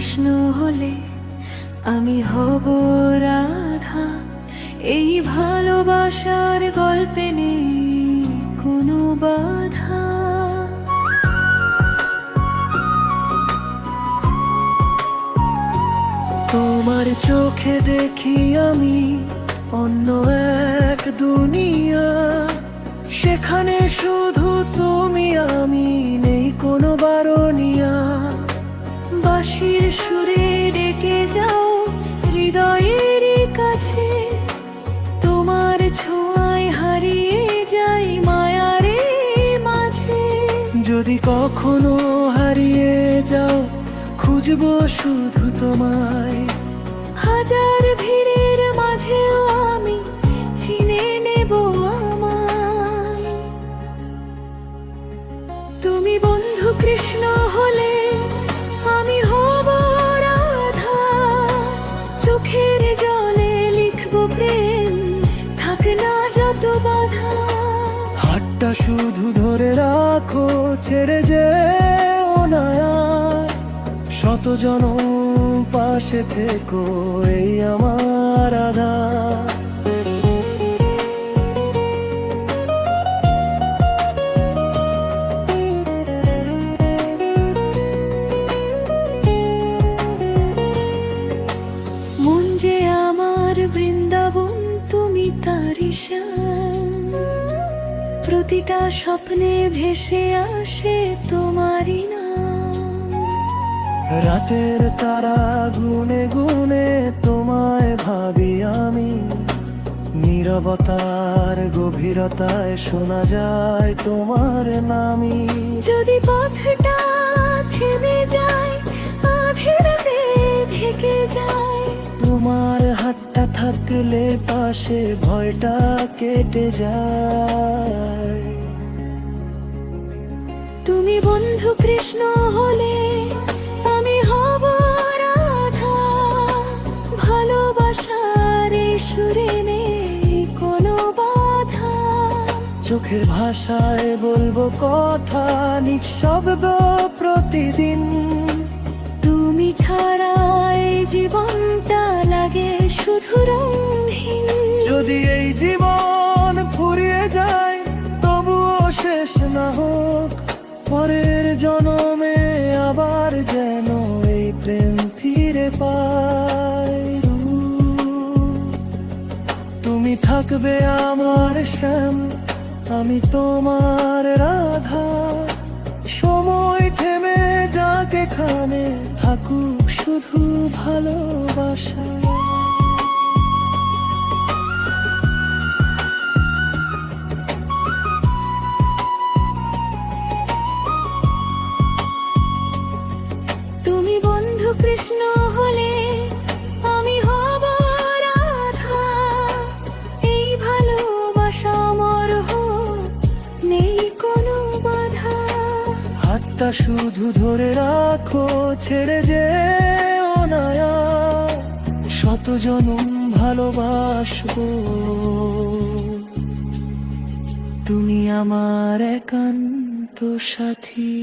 কৃষ্ণ হলে আমি হব রাধা। এই ভালোবাসার গল্পে নেই কোনো বাধা। তোমার চোখে দেখি আমি অন্য এক দুনিয়া, সেখানে শুধু তুমি আমি, নেই কোনো বারণিয়া। বাঁশির সুরে ডেকে যাও হৃদয়ের কাছে, তোমার ছোঁয়ায় হারিয়ে যাই মায়ার মাঝে। যদি কখনো হারিয়ে যাও খুঁজবো শুধু তোমায়, হাজার ভিড়ের মাঝেও আমি চিনে নেব আমায়। তুমি বন্ধু কৃষ্ণ হলে আমি হব রাধা। চোখের জলে লিখবো প্রেম, থাক না যত বাধা। হাতটা শুধু ধরে রাখো, ছেড়ে যেও না আর। শত জনম পাশে থেকো, এই আমার আধার। মন যে আমার বৃন্দাবন, তুমি তারি শ্যাম। প্রতিটা স্বপ্নে ভেসে আসে তোমারই নাম। রাতের তারা গুনে গুনে তোমায় ভাবি আমি, নীরবতার গভীরতায় শোনা যায় তোমার নামই। যদি পথটা থেমে যায়, আধেরাতে থেকে যায়, তোমার হাতটা থাকলে পাশে ভয়টা কেটে যায়। তুমি বন্ধু কৃষ্ণ হলে আমি হব রাধা। ভালোবাসার এই সুরে নেই কোনো বাধা। চোখের ভাষায় বলবো কথা নিঃশব্দ প্রতিদিন। তুমি ছাড়া এই জীবনটা লাগে শুধু রঙহীন। যদি এই জীবন ফুরিয়ে যায় তবুও শেষ না হোক, পরের জন্মে আবার যেন এই প্রেম ফিরে পাই। তুমি থাকবে আমার শ্যাম, আমি তোমার রাধা। সময় থেমে যাক এখানে, থাকুক শুধু ভালোবাসা। তুমি বন্ধু কৃষ্ণ হলে আমি হব রাধা। এই ভালোবাসা আমার হোক, নেই কোনো বাধা। হাতটা শুধু ধরে রাখো, ছেড়ে যেও না আর। শত জনম ভালোবাসবো, তুমি আমার একান্ত সাথী।